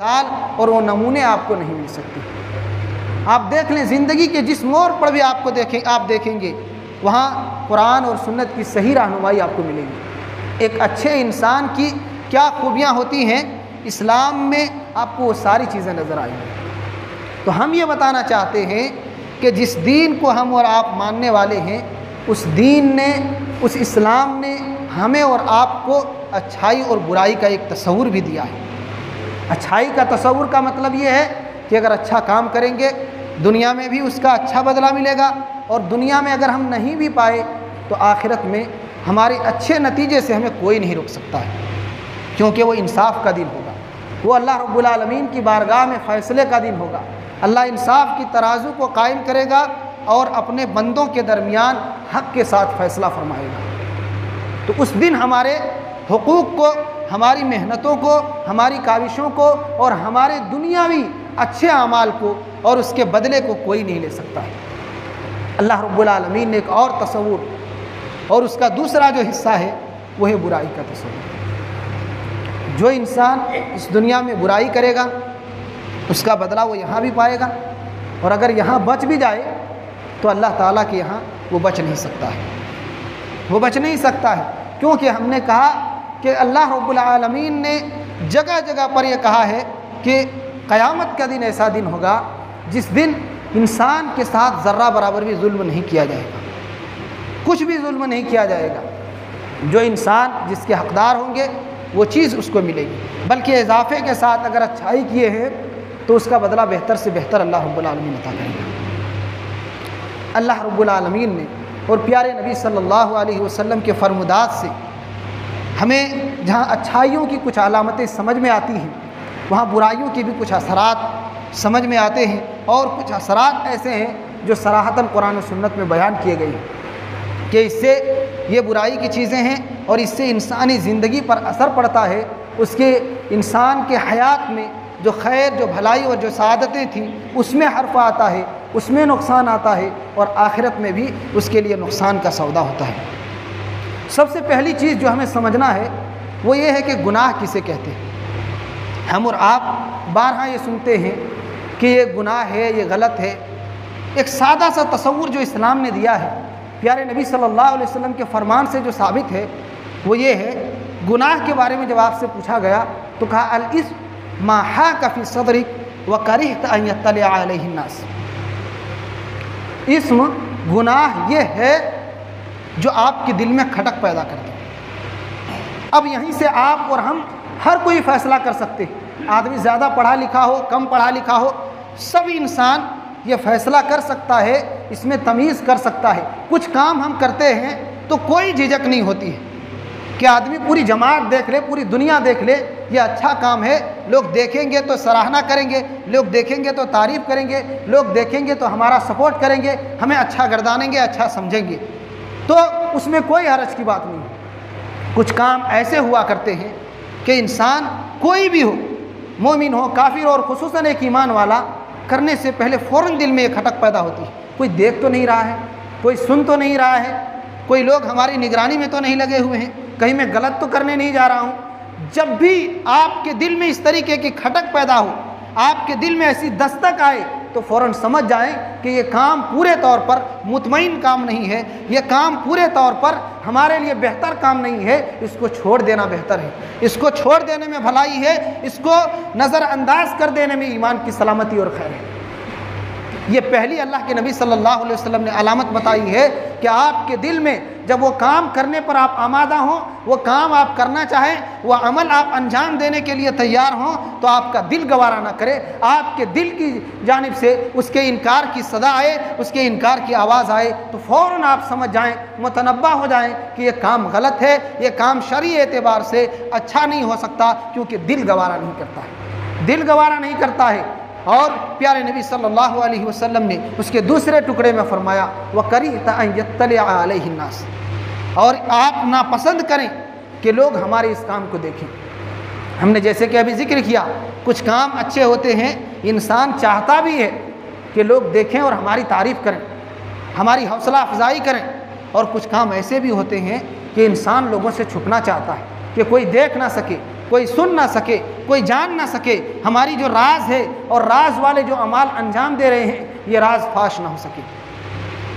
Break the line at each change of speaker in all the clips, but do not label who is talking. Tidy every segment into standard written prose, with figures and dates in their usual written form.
مثال اور وہ نمونے آپ کو نہیں مل سکتے۔ آپ دیکھ لیں زندگی کے جس موڑ پر بھی آپ دیکھیں گے وہاں قرآن اور سنت کی صحیح رہنمائی آپ کو ملے گی۔ ایک اچھے انسان کی کیا خوبیاں ہوتی ہیں اسلام میں، آپ کو وہ ساری چیزیں نظر آئیں گی۔ تو ہم یہ بتانا چاہتے ہیں کہ جس دین کو ہم اور آپ ماننے والے ہیں، اس دین نے، اس اسلام نے ہمیں اور آپ کو اچھائی اور برائی کا ایک تصور بھی دیا ہے۔ اچھائی کا تصور کا مطلب یہ ہے کہ اگر اچھا کام کریں گے دنیا میں بھی اس کا اچھا بدلہ ملے گا، اور دنیا میں اگر ہم نہیں بھی پائے تو آخرت میں ہمارے اچھے نتیجے سے ہمیں کوئی نہیں روک سکتا ہے، کیونکہ وہ انصاف کا دن ہوگا، وہ اللہ رب العالمین کی بارگاہ میں فیصلے کا دن ہوگا۔ اللہ انصاف کی ترازو کو قائم کرے گا اور اپنے بندوں کے درمیان حق کے ساتھ فیصلہ فرمائے گا۔ تو اس دن ہمارے حقوق کو، ہماری محنتوں کو، ہماری کاوشوں کو اور ہمارے دنیاوی اچھے اعمال کو اور اس کے بدلے کو کوئی نہیں لے سکتا ہے۔ اللہ رب العالمین نے ایک اور تصور، اور اس کا دوسرا جو حصہ ہے وہ ہے برائی کا تصور۔ جو انسان اس دنیا میں برائی کرے گا اس کا بدلہ وہ یہاں بھی پائے گا، اور اگر یہاں بچ بھی جائے تو اللہ تعالیٰ کے یہاں وہ بچ نہیں سکتا ہے، وہ بچ نہیں سکتا ہے، کیونکہ ہم نے کہا کہ اللہ رب العالمین نے جگہ جگہ پر یہ کہا ہے کہ قیامت کا دن ایسا دن ہوگا جس دن انسان کے ساتھ ذرہ برابر بھی ظلم نہیں کیا جائے گا، کچھ بھی ظلم نہیں کیا جائے گا۔ جو انسان جس کے حقدار ہوں گے وہ چیز اس کو ملے گی، بلکہ اضافے کے ساتھ اگر اچھائی کیے ہیں تو اس کا بدلہ بہتر سے بہتر اللہ رب العالمین عطا کرے گا۔ اللہ رب العالمین نے اور پیارے نبی صلی اللہ علیہ وسلم کے فرمودات سے ہمیں جہاں اچھائیوں کی کچھ علامتیں سمجھ میں آتی ہیں وہاں برائیوں کے بھی کچھ اثرات سمجھ میں آتے ہیں، اور کچھ اثرات ایسے ہیں جو صراحتاً قرآن و سنت میں بیان کیے گئے ہیں کہ اس سے یہ برائی کی چیزیں ہیں اور اس سے انسانی زندگی پر اثر پڑتا ہے، اس کے انسان کے حیات میں جو خیر، جو بھلائی اور جو سعادتیں تھیں اس میں حرف آتا ہے، اس میں نقصان آتا ہے، اور آخرت میں بھی اس کے لیے نقصان کا سودا ہوتا ہے۔ سب سے پہلی چیز جو ہمیں سمجھنا ہے وہ یہ ہے کہ گناہ کسے کہتے ہیں۔ ہم اور آپ بارہا یہ سنتے ہیں کہ یہ گناہ ہے، یہ غلط ہے۔ ایک سادہ سا تصور جو اسلام نے دیا ہے پیارے نبی صلی اللہ علیہ وسلم کے فرمان سے جو ثابت ہے وہ یہ ہے، گناہ کے بارے میں جب آپ سے پوچھا گیا تو کہا الاسم ما حاک فی صدرک وکرہت ان یطلع علیہ الناس۔ اسم گناہ یہ ہے جو آپ کے دل میں کھٹک پیدا کر دے۔ اب یہیں سے آپ اور ہم ہر کوئی فیصلہ کر سکتے ہیں، آدمی زیادہ پڑھا لکھا ہو، کم پڑھا لکھا ہو، سب انسان یہ فیصلہ کر سکتا ہے، اس میں تمیز کر سکتا ہے۔ کچھ کام ہم کرتے ہیں تو کوئی جھجک نہیں ہوتی ہے کہ آدمی پوری جماعت دیکھ لے، پوری دنیا دیکھ لے یہ اچھا کام ہے، لوگ دیکھیں گے تو سراہنا کریں گے، لوگ دیکھیں گے تو تعریف کریں گے، لوگ دیکھیں گے تو ہمارا سپورٹ کریں گے، ہمیں اچھا گردانیں گے، اچھا سمجھیں گے، تو اس میں کوئی حرج کی بات نہیں ہے۔ کچھ کام ایسے ہوا کرتے ہیں کہ انسان کوئی بھی ہو، مومن ہو، کافر ہو، اور خصوصاً ایک ایمان والا، کرنے سے پہلے فوراً دل میں یہ کھٹک پیدا ہوتی ہے، کوئی دیکھ تو نہیں رہا ہے، کوئی سن تو نہیں رہا ہے، کوئی لوگ ہماری نگرانی میں تو نہیں لگے ہوئے ہیں، کہیں میں غلط تو کرنے نہیں جا رہا ہوں۔ جب بھی آپ کے دل میں اس طریقے کی کھٹک پیدا ہو، آپ کے دل میں ایسی دستک آئے تو فوراً سمجھ جائیں کہ یہ کام پورے طور پر مطمئن کام نہیں ہے، یہ کام پورے طور پر ہمارے لیے بہتر کام نہیں ہے، اس کو چھوڑ دینا بہتر ہے، اس کو چھوڑ دینے میں بھلائی ہے، اس کو نظر انداز کر دینے میں ایمان کی سلامتی اور خیر ہے۔ یہ پہلی اللہ کے نبی صلی اللہ علیہ وسلم نے علامت بتائی ہے کہ آپ کے دل میں جب وہ کام کرنے پر آپ آمادہ ہوں، وہ کام آپ کرنا چاہیں، وہ عمل آپ انجام دینے کے لیے تیار ہوں، تو آپ کا دل گوارا نہ کرے، آپ کے دل کی جانب سے اس کے انکار کی صدا آئے، اس کے انکار کی آواز آئے تو فوراً آپ سمجھ جائیں، متنبہ ہو جائیں کہ یہ کام غلط ہے، یہ کام شرعی اعتبار سے اچھا نہیں ہو سکتا، کیونکہ دل گوارا نہیں کرتا ہے، دل گوارا نہیں کرتا ہے۔ اور پیارے نبی صلی اللہ علیہ وسلم نے اس کے دوسرے ٹکڑے میں فرمایا وَكَرِهْتَ أَن يَطَّلِعَ عَلَيْهِ النَّاسِ، اور آپ ناپسند کریں کہ لوگ ہمارے اس کام کو دیکھیں۔ ہم نے جیسے کہ ابھی ذکر کیا کچھ کام اچھے ہوتے ہیں، انسان چاہتا بھی ہے کہ لوگ دیکھیں اور ہماری تعریف کریں، ہماری حوصلہ افزائی کریں، اور کچھ کام ایسے بھی ہوتے ہیں کہ انسان لوگوں سے چھپنا چاہتا ہے کہ کوئی دیکھ نہ سکے، کوئی سن نہ سکے، کوئی جان نہ سکے، ہماری جو راز ہے اور راز والے جو اعمال انجام دے رہے ہیں یہ راز فاش نہ ہو سکے۔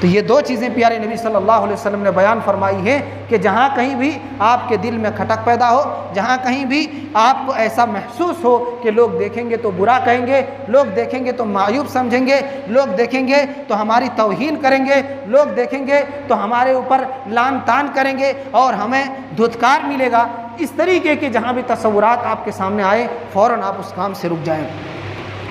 تو یہ دو چیزیں پیارے نبی صلی اللہ علیہ وسلم نے بیان فرمائی ہیں کہ جہاں کہیں بھی آپ کے دل میں کھٹک پیدا ہو، جہاں کہیں بھی آپ کو ایسا محسوس ہو کہ لوگ دیکھیں گے تو برا کہیں گے، لوگ دیکھیں گے تو معیوب سمجھیں گے، لوگ دیکھیں گے تو ہماری توہین کریں گے، لوگ دیکھیں گے تو ہمارے اوپر لعن طعن کریں گے اور ہمیں دھتکار ملے گا، اس طریقے کے جہاں بھی تصورات آپ کے سامنے آئے فوراً آپ اس کام سے رک جائیں،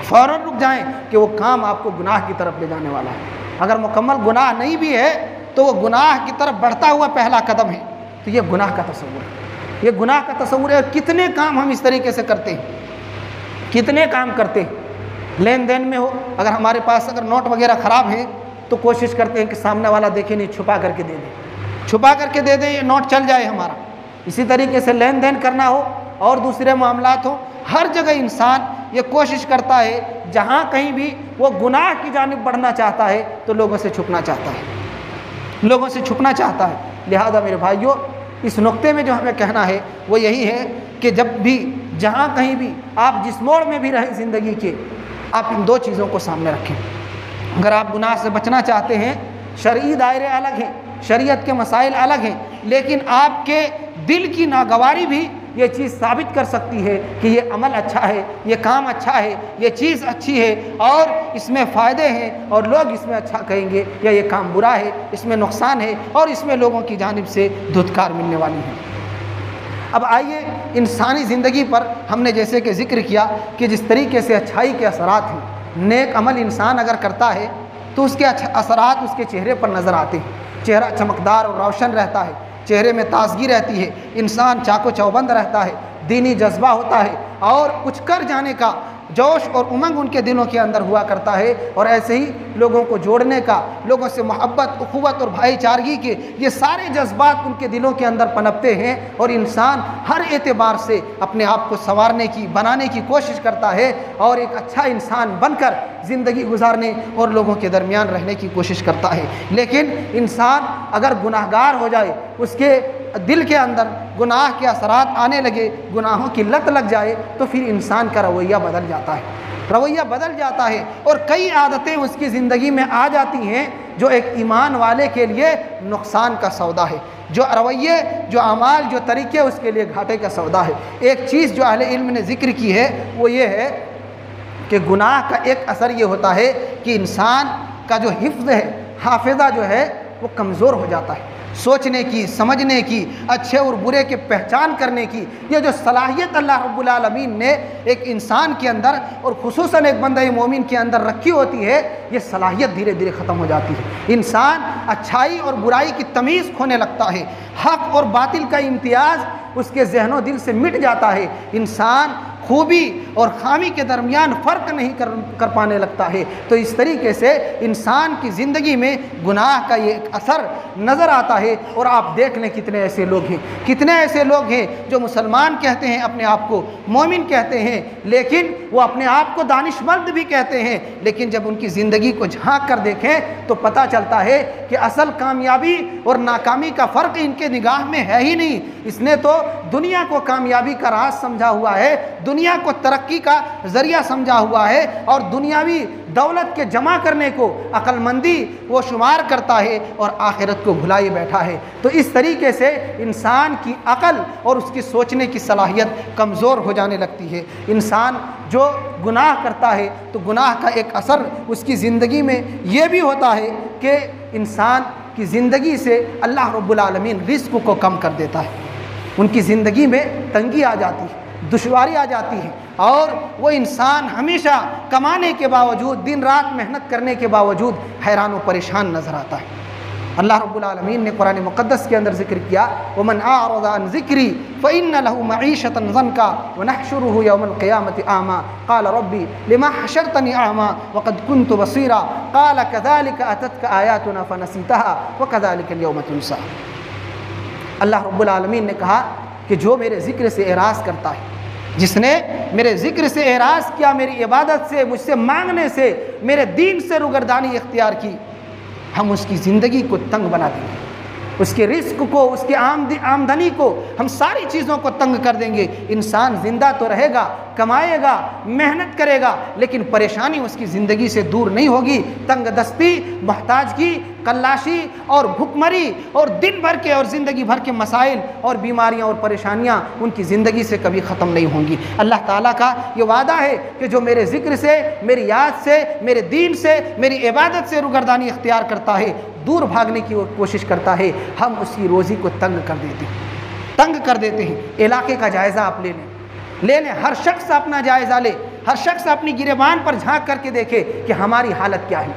فوراً رک جائیں کہ وہ کام آپ کو گناہ کی طرف لے جانے والا ہے۔ اگر مکمل گناہ نہیں بھی ہے تو وہ گناہ کی طرف بڑھتا ہوا پہلا قدم ہے، تو یہ گناہ کا تصور ہے، یہ گناہ کا تصور ہے۔ کتنے کام ہم اس طریقے سے کرتے ہیں، کتنے کام کرتے ہیں، لین دین میں ہو، اگر ہمارے پاس اگر نوٹ وغیرہ خراب ہیں تو کوشش کرتے ہیں کہ سامنے والا دیکھے نہیں، چھپا کر کے دے دیں، چھپا کر کے دے دیں، یہ نوٹ چل جائے ہمارا۔ اسی طریقے سے لین دین کرنا ہو اور دوسرے معاملات ہوں، ہر جگہ انسان یہ کوشش کرتا ہے جہاں کہیں بھی وہ گناہ کی جانب بڑھنا چاہتا ہے تو لوگوں سے چھپنا چاہتا ہے، لوگوں سے چھپنا چاہتا ہے۔ لہذا میرے بھائیوں، اس نقطے میں جو ہمیں کہنا ہے وہ یہی ہے کہ جب بھی جہاں کہیں بھی آپ جس موڑ میں بھی رہیں زندگی کے، آپ ان دو چیزوں کو سامنے رکھیں۔ اگر آپ گناہ سے بچنا چاہتے ہیں، شرعی دائرے الگ ہیں، شریعت کے مسائل الگ ہیں، لیکن آپ کے دل کی ناگواری بھی یہ چیز ثابت کر سکتی ہے کہ یہ عمل اچھا ہے، یہ کام اچھا ہے، یہ چیز اچھی ہے اور اس میں فائدے ہیں اور لوگ اس میں اچھا کہیں گے، یا یہ کام برا ہے، اس میں نقصان ہے اور اس میں لوگوں کی جانب سے دھتکار ملنے والی ہے۔ اب آئیے انسانی زندگی پر ہم نے جیسے کہ ذکر کیا کہ جس طریقے سے اچھائی کے اثرات ہیں، نیک عمل انسان اگر کرتا ہے تو اس کے اثرات اس کے چہرے پر نظر آتے ہیں، چہرہ چمکدار اور روشن رہتا ہے، چہرے میں تازگی رہتی ہے، انسان چاق و چوبند رہتا ہے، دینی جذبہ ہوتا ہے اور کچھ کر جانے کا جوش اور امنگ ان کے دلوں کے اندر ہوا کرتا ہے، اور ایسے ہی لوگوں کو جوڑنے کا، لوگوں سے محبت، اخوت اور بھائی چارگی کے یہ سارے جذبات ان کے دلوں کے اندر پنپتے ہیں، اور انسان ہر اعتبار سے اپنے آپ کو سنوارنے کی، بنانے کی کوشش کرتا ہے اور ایک اچھا انسان بن کر زندگی گزارنے اور لوگوں کے درمیان رہنے کی کوشش کرتا ہے۔ لیکن انسان اگر گناہ گار ہو جائے، اس کے دل کے اندر گناہ کے اثرات آنے لگے، گناہوں کی لت لگ جائے، تو پھر انسان کا رویہ بدل جاتا ہے، رویہ بدل جاتا ہے اور کئی عادتیں اس کی زندگی میں آ جاتی ہیں جو ایک ایمان والے کے لیے نقصان کا سودا ہے، جو رویے، جو اعمال، جو طریقے اس کے لیے گھاٹے کا سودا ہے۔ ایک چیز جو اہل علم نے ذکر کی ہے وہ یہ ہے کہ گناہ کا ایک اثر یہ ہوتا ہے کہ انسان کا جو حفظ ہے، حافظہ جو ہے وہ کمزور ہو جاتا ہے، سوچنے کی، سمجھنے کی، اچھے اور برے کے پہچان کرنے کی یہ جو صلاحیت اللہ رب العالمین نے ایک انسان کے اندر اور خصوصاً ایک بندہ مومن کے اندر رکھی ہوتی ہے، یہ صلاحیت دھیرے دھیرے ختم ہو جاتی ہے۔ انسان اچھائی اور برائی کی تمیز کھونے لگتا ہے، حق اور باطل کا امتیاز اس کے ذہن و دل سے مٹ جاتا ہے، انسان خوبی اور خامی کے درمیان فرق نہیں کر پانے لگتا ہے۔ تو اس طریقے سے انسان کی زندگی میں گناہ کا یہ ایک اثر نظر آتا ہے، اور آپ دیکھ لیں کتنے ایسے لوگ ہیں، کتنے ایسے لوگ ہیں جو مسلمان کہتے ہیں، اپنے آپ کو مومن کہتے ہیں، لیکن وہ اپنے آپ کو دانشمند بھی کہتے ہیں، لیکن جب ان کی زندگی کو جھانک کر دیکھیں تو پتہ چلتا ہے کہ اصل کامیابی اور ناکامی کا فرق ان کے نگاہ میں ہے ہی نہیں۔ اس نے تو دنیا کو کامیابی کا راز سمجھا ہوا ہے، دنیا کو ترقی کا ذریعہ سمجھا ہوا ہے، اور دنیاوی دولت کے جمع کرنے کو عقل مندی وہ شمار کرتا ہے اور آخرت کو بھلائے بیٹھا ہے۔ تو اس طریقے سے انسان کی عقل اور اس کی سوچنے کی صلاحیت کمزور ہو جانے لگتی ہے۔ انسان جو گناہ کرتا ہے تو گناہ کا ایک اثر اس کی زندگی میں یہ بھی ہوتا ہے کہ انسان کی زندگی سے اللہ رب العالمین رزق کو کم کر دیتا ہے، ان کی زندگی میں تنگی آ جاتی ہے، دشواری آ جاتی ہے، اور وہ انسان ہمیشہ کمانے کے باوجود، دن رات محنت کرنے کے باوجود حیران و پریشان نظر آتا ہے۔ اللہ رب العالمین نے قرآن مقدس کے اندر ذکر کیا وَمَنْ أَعْرَضَ عَنْ ذِكْرِي فَإِنَّ لَهُ مَعِيشَةً ضَنْكًا وَنَحْشُرُهُ يَوْمَ الْقِيَامَةِ أَعْمَى قَالَ رَبِّ لِمَ حَشَرْتَنِي أَعْمَى وَقَدْ كُنْتُ بَصِيرًا قَالَ كَذَلِكَ أَتَتْكَ آيَاتُنَا فَنَسِيتَهَا وَكَذَلِكَ الْيَوْمَ تُنسَى۔ اللہ رب العالمین نے کہا کہ جو میرے ذکر سے اعراض کرتا ہے، جس نے میرے ذکر سے اعراض کیا، میری عبادت سے، مجھ سے مانگنے سے، میرے دین سے روگردانی اختیار کی، ہم اس کی زندگی کو تنگ بنا دیں گے، اس کے رزق کو، اس کی آمدنی کو، ہم ساری چیزوں کو تنگ کر دیں گے، انسان زندہ تو رہے گا، کمائے گا، محنت کرے گا، لیکن پریشانی اس کی زندگی سے دور نہیں ہوگی۔ تنگ دستی، محتاجگی، کلاشی اور بھوکمری اور دن بھر کے اور زندگی بھر کے مسائل اور بیماریاں اور پریشانیاں ان کی زندگی سے کبھی ختم نہیں ہوں گی۔ اللہ تعالیٰ کا یہ وعدہ ہے کہ جو میرے ذکر سے، میری یاد سے، میرے دین سے، میری عبادت سے روگردانی اختیار کرتا ہے، دور بھاگنے کی کوشش کرتا ہے، ہم اس کی روزی کو تنگ کر دیتے ہیں۔ علاقے کا جائزہ آپ لے لیں، ہر شخص اپنا جائزہ لے، ہر شخص اپنی گریبان پر جھانک کر کے دیکھے کہ ہماری حالت کیا ہے،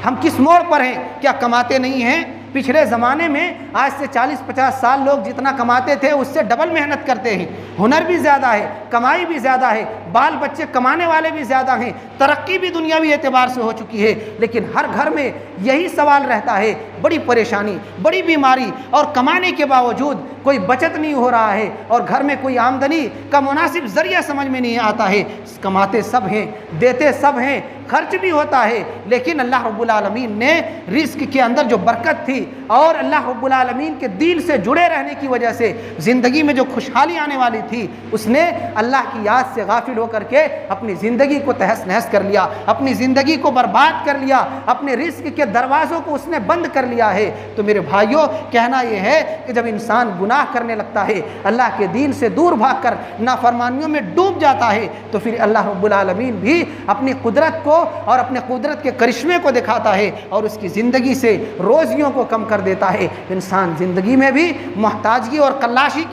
ہم کس موڑ پر ہیں۔ کیا کماتے نہیں ہیں؟ پچھلے زمانے میں آج سے 40-50 سال لوگ جتنا کماتے تھے اس سے ڈبل محنت کرتے ہیں، ہنر بھی زیادہ ہے، کمائی بھی زیادہ ہے، بال بچے کمانے والے بھی زیادہ ہیں، ترقی بھی دنیاوی اعتبار سے ہو چکی ہے، لیکن ہر گھر میں یہی سوال رہتا ہے، بڑی پریشانی، بڑی بیماری، اور کمانے کے باوجود کوئی بچت نہیں ہو رہا ہے اور گھر میں کوئی آمدنی کا مناسب ذریعہ سمجھ میں نہیں آتا ہے۔ کماتے سب ہیں، دیتے سب ہیں، خرچ بھی ہوتا ہے، لیکن اللہ رب العالمین نے رزق کے اندر جو برکت تھی اور اللہ رب العالمین کے دین سے جڑے رہنے کی وجہ سے زندگی میں جو خوشحالی آنے والی تھی، اس نے اللہ کی یاد سے غافل ہو کر کے اپنی زندگی کو تہس نہس کر لیا، اپنی زندگی کو برباد کر لیا، اپنے رزق کے دروازوں کو اس نے بند کر لیا ہے۔ تو میرے بھائیوں، کہنا یہ ہے کہ جب انسان گناہ کرنے لگتا ہے، اللہ کے دین سے دور بھاگ کر نافرمانیوں میں ڈوب جاتا ہے، تو پھر اللہ رب العالمین بھی اپنی قدرت کو اور اپنے قدرت کے کرشمے کو دکھاتا ہے اور اس کی زندگی سے روزیوں کو کم کر دیتا ہے۔ انسان زندگی میں بھی محتاجگی اور کلاشی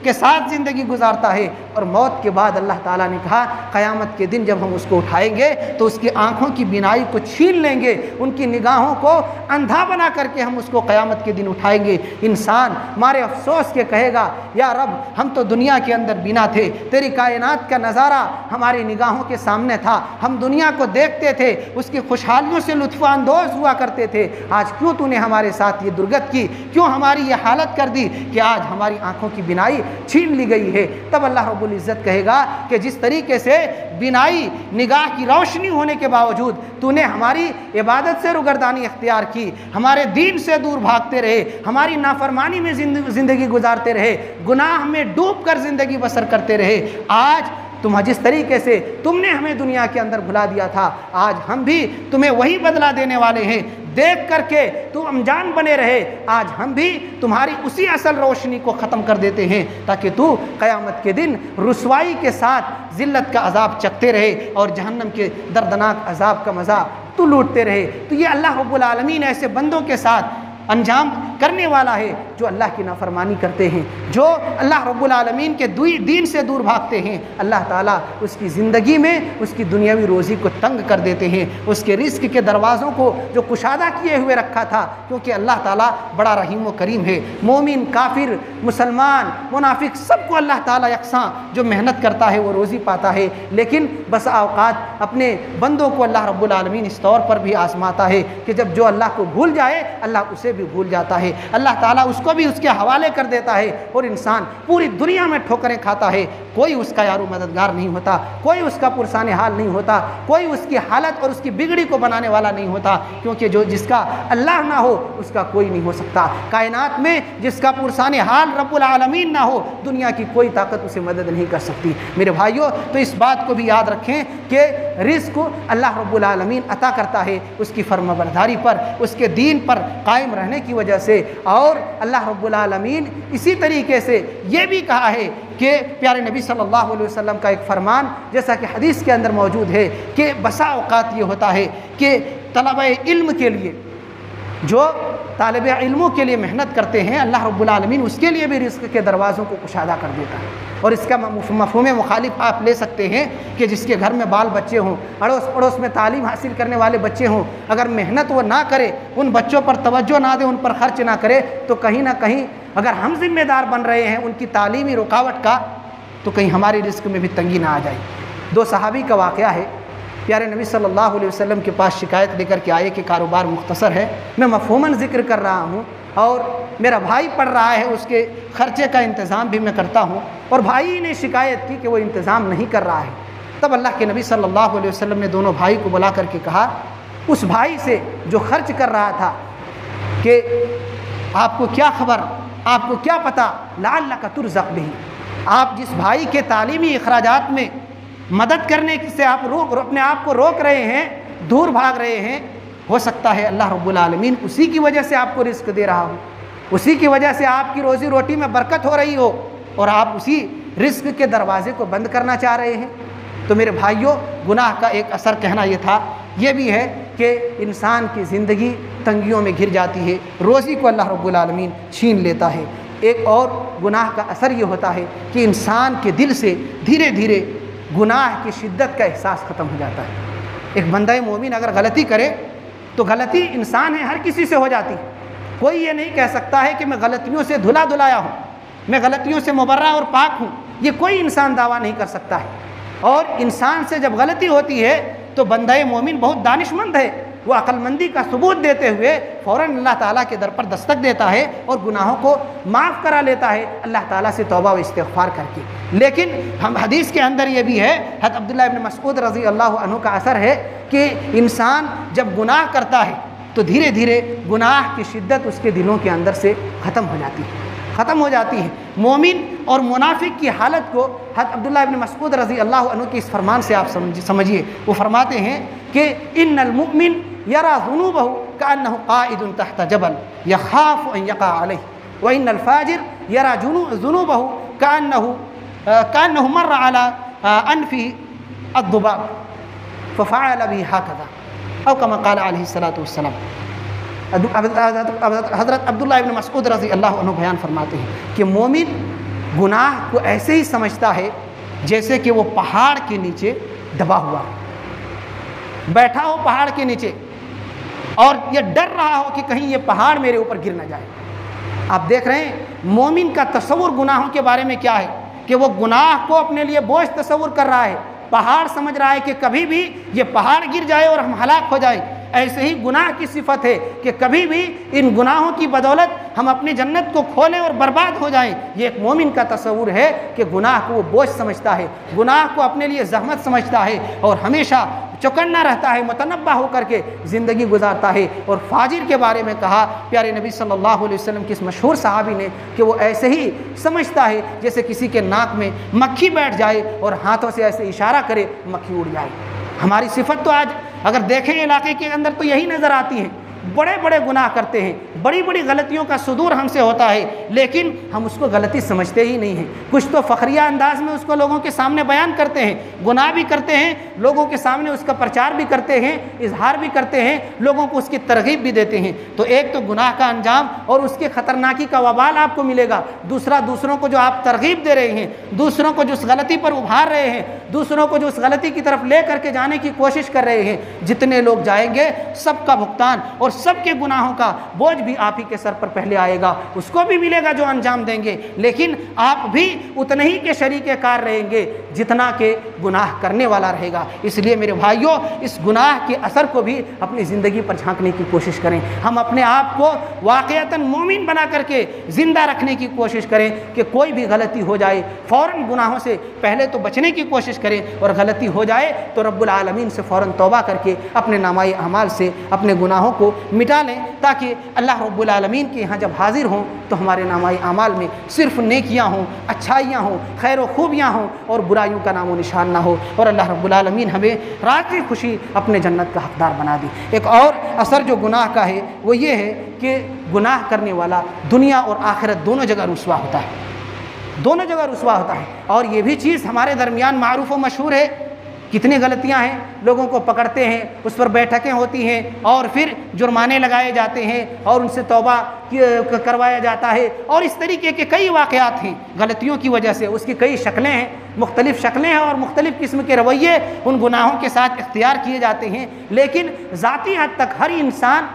کے ساتھ زندگی گزارتا ہے، اور موت کے بعد اللہ تعالیٰ نے کہا قیامت کے دن جب ہم اس کو اٹھائیں گے تو اس کی آنکھوں کی بینائی کو چھین لیں گے، ان کی نگاہوں کو اندھا بنا کر کے ہم اس کو قیامت کے دن اٹھائیں گے۔ انسان مارے افسوس کے کہے گا، یا رب ہم تو دنیا کے اندر بینا تھے، تیری کائنات کا نظارہ ہماری نگاہوں کے سامنے تھا، ہم دنیا کو دیکھتے تھے، اس کی خوشحالیوں سے لطف اندوز ہوا کرتے تھے، آج کیوں تو نے ہمارے ساتھ یہ درگت کی، کیوں ہماری یہ حالت کر دی کہ آج ہماری آنکھوں کی بینائی چھین لی گئی ہے۔ تب اللہ رب العزت کہے گا کہ جس طریقے سے بینائی، نگاہ کی روشنی ہونے کے باوجود تو نے ہماری عبادت سے روگردانی اختیار کی، ہمارے دین سے دور بھاگتے رہے، ہماری نافرمانی میں زندگی گزارتے رہے، گناہ میں ڈوب کر زندگی بسر کرتے رہے، آج تم جس طریقے سے تم نے ہمیں دنیا کے اندر بھلا دیا تھا، آج ہم بھی تمہیں وہی بدلہ دینے والے ہیں، دیکھ کر کے تم انجان بنے رہے، آج ہم بھی تمہاری اسی اصل روشنی کو ختم کر دیتے ہیں تاکہ تو قیامت کے دن رسوائی کے ساتھ ذلت کا عذاب چکتے رہے اور جہنم کے دردناک عذاب کا مزہ تو لوٹتے رہے۔ تو یہ اللہ رب العالمین ایسے بندوں کے ساتھ انجام کرنے والا ہے جو اللہ کی نافرمانی کرتے ہیں، جو اللہ رب العالمین کے دین سے دور بھاگتے ہیں۔ اللہ تعالیٰ اس کی زندگی میں اس کی دنیاوی روزی کو تنگ کر دیتے ہیں، اس کے رزق کے دروازوں کو جو کشادہ کیے ہوئے رکھا تھا، کیونکہ اللہ تعالیٰ بڑا رحیم و کریم ہے۔ مومن، کافر، مسلمان، منافق، سب کو اللہ تعالیٰ یکساں جو محنت کرتا ہے وہ روزی پاتا ہے، لیکن بس اوقات اپنے بندوں کو اللہ رب العالمین اس طور پر بھی آزماتا ہے کہ جب جو اللہ کو بھول جائے اللہ اسے بھی بھول جاتا ہے، اللہ تعالیٰ اس کو بھی اس کے حوالے کر دیتا ہے اور انسان پوری دنیا میں ٹھوکریں کھاتا ہے، کوئی اس کا یارو مددگار نہیں ہوتا، کوئی اس کا پرسان حال نہیں ہوتا، کوئی اس کی حالت اور اس کی بگڑی کو بنانے والا نہیں ہوتا، کیونکہ جو جس کا اللہ نہ ہو اس کا کوئی نہیں ہو سکتا۔ کائنات میں جس کا پرسان حال رب العالمین نہ ہو، دنیا کی کوئی طاقت اسے مدد نہیں کر سکتی۔ میرے بھائیوں، تو اس بات کو بھی یاد رکھیں کہ رزق اللہ رب العالمین عطا کرتا ہے اس کی فرمانبرداری پر، اس کے دین پر قائم رہنے کی وجہ سے، اور اللہ رب العالمین اسی طریقے سے یہ بھی کہا ہے کہ پیارے نبی صلی اللہ علیہ وسلم کا ایک فرمان جیسا کہ حدیث کے اندر موجود ہے کہ بسا اوقات یہ ہوتا ہے کہ طلبہ علم کے لیے، جو طالب علموں کے لیے محنت کرتے ہیں، اللہ رب العالمین اس کے لیے بھی رزق کے دروازوں کو کشادہ کر دیتا ہے۔ اور اس کا مفہوم مخالف آپ لے سکتے ہیں کہ جس کے گھر میں بال بچے ہوں، اڑوس پڑوس میں تعلیم حاصل کرنے والے بچے ہوں، اگر محنت وہ نہ کرے، ان بچوں پر توجہ نہ دے، ان پر خرچ نہ کرے، تو کہیں نہ کہیں اگر ہم ذمہ دار بن رہے ہیں ان کی تعلیمی رکاوٹ کا، تو کہیں ہماری رزق میں بھی تنگی نہ آ جائے۔ دو صحابی کا واقعہ ہے، پیارے نبی صلی اللہ علیہ وسلم کے پاس شکایت لے کر کے آئے کہ کاروبار مختصر ہے، میں مفہوماً ذکر کر رہا ہوں اور میرا بھائی پڑھ رہا ہے، اس کے خرچے کا انتظام بھی میں کرتا ہوں، اور بھائی نے شکایت کی کہ وہ انتظام نہیں کر رہا ہے۔ تب اللہ کے نبی صلی اللہ علیہ وسلم نے دونوں بھائی کو بلا کر کے کہا، اس بھائی سے جو خرچ کر رہا تھا کہ آپ کو کیا خبر، آپ کو کیا پتہ، لعلک ترزق بہ، آپ جس بھائی کے تعلیمی اخراجات میں مدد کرنے سے آپ اپنے آپ کو روک رہے ہیں، دور بھاگ رہے ہیں، ہو سکتا ہے اللہ رب العالمین اسی کی وجہ سے آپ کو رزق دے رہا ہو، اسی کی وجہ سے آپ کی روزی روٹی میں برکت ہو رہی ہو، اور آپ اسی رزق کے دروازے کو بند کرنا چاہ رہے ہیں۔ تو میرے بھائیوں، گناہ کا ایک اثر کہنا یہ تھا، یہ بھی ہے کہ انسان کی زندگی تنگیوں میں گر جاتی ہے، روزی کو اللہ رب العالمین چھین لیتا ہے۔ ایک اور گناہ کا اثر یہ ہوتا ہے کہ انسان کے دل سے دھیرے دھیرے گناہ کی شدت کا احساس ختم ہو جاتا ہے۔ ایک بندہ مومن اگر غلطی کرے تو غلطی انسان ہے، ہر کسی سے ہو جاتی ہے، کوئی یہ نہیں کہہ سکتا ہے کہ میں غلطیوں سے دھلا دھلایا ہوں، میں غلطیوں سے مبرہ اور پاک ہوں، یہ کوئی انسان دعویٰ نہیں کر سکتا ہے۔ اور انسان سے جب غلطی ہوتی ہے تو بندہ مومن بہت دانش مند ہے، وہ عقل مندی کا ثبوت دیتے ہوئے فوراً اللہ تعالیٰ کے در پر دستک دیتا ہے اور گناہوں کو معاف کرا لیتا ہے اللہ تعالیٰ سے توبہ و استغفار کر کے۔ لیکن ہم حدیث کے اندر یہ بھی ہے، حضرت عبداللہ ابن مسعود رضی اللہ عنہ کا اثر ہے کہ انسان جب گناہ کرتا ہے تو دھیرے دھیرے گناہ کی شدت اس کے دلوں کے اندر سے ختم ہو جاتی ہے۔ مومن اور منافق کی حالت کو حضرت عبداللہ ابن مسعود رضی اللہ عنہ کے اس فرمان سے آپ سمجھیے، وہ فرماتے ہیں کہ ان المؤمن یری ذنوبہ کأنہ قائد تحت جبل یخاف ان یقع علیہ، وان الفاجر یری ذنوبہ کأنہ مر علی انفہ الذباب ففعل به هكذا او کما قال علیہ الصلوۃ والسلام۔ حضرت عبداللہ ابن مسعود رضی اللہ عنہ بیان فرماتے ہیں کہ مومن گناہ کو ایسے ہی سمجھتا ہے جیسے کہ وہ پہاڑ کے نیچے دبا ہوا بیٹھا ہو، پہاڑ کے نیچے، اور یہ ڈر رہا ہو کہ کہیں یہ پہاڑ میرے اوپر گر نہ جائے۔ آپ دیکھ رہے ہیں مومن کا تصور گناہوں کے بارے میں کیا ہے کہ وہ گناہ کو اپنے لیے بوجھ تصور کر رہا ہے، پہاڑ سمجھ رہا ہے کہ کبھی بھی یہ پہاڑ گر جائے اور ہم ہلاک ہو جائیں۔ ایسے ہی گناہ کی صفت ہے کہ کبھی بھی ان گناہوں کی بدولت ہم اپنی جنت کو کھولیں اور برباد ہو جائیں۔ یہ ایک مومن کا تصور ہے کہ گناہ کو وہ بوجھ سمجھتا ہے، گناہ کو اپنے لیے زحمت سمجھتا ہے اور ہمیشہ چوکنا رہتا ہے، متنبہ ہو کر کے زندگی گزارتا ہے۔ اور فاجر کے بارے میں کہا پیارے نبی صلی اللہ علیہ وسلم کے اس مشہور صحابی نے کہ وہ ایسے ہی سمجھتا ہے جیسے کسی کے ناک میں مکھی بیٹھ جائے اور ہاتھوں سے ایسے اشارہ کرے مکھی اڑ جائے۔ ہماری صفت تو آج اگر دیکھیں علاقے کے اندر تو یہی نظر آتی ہے، بڑے بڑے گناہ کرتے ہیں، بڑی بڑی غلطیوں کا صدور ہم سے ہوتا ہے، لیکن ہم اس کو غلطی سمجھتے ہی نہیں ہیں۔ کچھ تو فخریہ انداز میں اس کو لوگوں کے سامنے بیان کرتے ہیں، گناہ بھی کرتے ہیں، لوگوں کے سامنے اس کا پرچار بھی کرتے ہیں، اظہار بھی کرتے ہیں، لوگوں کو اس کی ترغیب بھی دیتے ہیں۔ تو ایک تو گناہ کا انجام اور اس کے خطرناکی کا وبال آپ کو ملے گا، دوسرا دوسروں کو جو آپ ترغیب دے رہے ہیں، دوسروں کو جو اس غلطی پر ابھار رہے ہیں، دوسروں کو جو اس غلطی کی طرف لے کر کے جانے کی کوشش کر رہے ہیں، جتنے لوگ جائیں گے سب کا بھگتان اور سب کے گناہوں کا بوجھ بھی آپ ہی کے سر پر پہلے آئے گا، اس کو بھی ملے گا جو انجام دیں گے، لیکن آپ بھی اتنے ہی کے شریک کار رہیں گے جتنا کہ گناہ کرنے والا رہے گا۔ اس لیے میرے بھائیوں، اس گناہ کے اثر کو بھی اپنی زندگی پر جھانکنے کی کوشش کریں، ہم اپنے آپ کو واقعتاً مومن بنا کر کے زندہ رکھنے کی کوشش کریں کہ کوئی بھی غلطی ہو جائے فوراً گناہوں سے پہلے تو بچنے کی کوشش کریں، اور غلطی ہو جائے تو رب العالمین سے فوراً توبہ کر کے اپنے نامۂ اعمال سے اپنے گناہوں کو مٹا لیں، تاکہ اللہ رب العالمین کے یہاں جب حاضر ہوں تو ہمارے نامۂ اعمال میں صرف نیکیاں ہوں، اچھائیاں ہوں، خیر و خوبیاں ہوں، اور برائیوں کا نام و نشان نہ ہو، اور اللہ رب العالمین ہمیں راضی خوشی اپنے جنت کا حقدار بنا دی۔ ایک اور اثر جو گناہ کا ہے وہ یہ ہے کہ گناہ کرنے والا دنیا اور آخرت دونوں جگہ رسوا ہوتا ہے، دونوں جگہ رسوا ہوتا ہے۔ اور یہ بھی چیز ہمارے درمیان معروف و مشہور ہے، کتنی غلطیاں ہیں، لوگوں کو پکڑتے ہیں، اس پر بیٹھکیں ہوتی ہیں اور پھر جرمانے لگائے جاتے ہیں اور ان سے توبہ کروایا جاتا ہے، اور اس طریقے کے کئی واقعات ہیں غلطیوں کی وجہ سے، اس کی کئی شکلیں ہیں، مختلف شکلیں ہیں اور مختلف قسم کے رویے ان گناہوں کے ساتھ اختیار کیے جاتے ہیں۔ لیکن ذاتی حد تک ہر انسان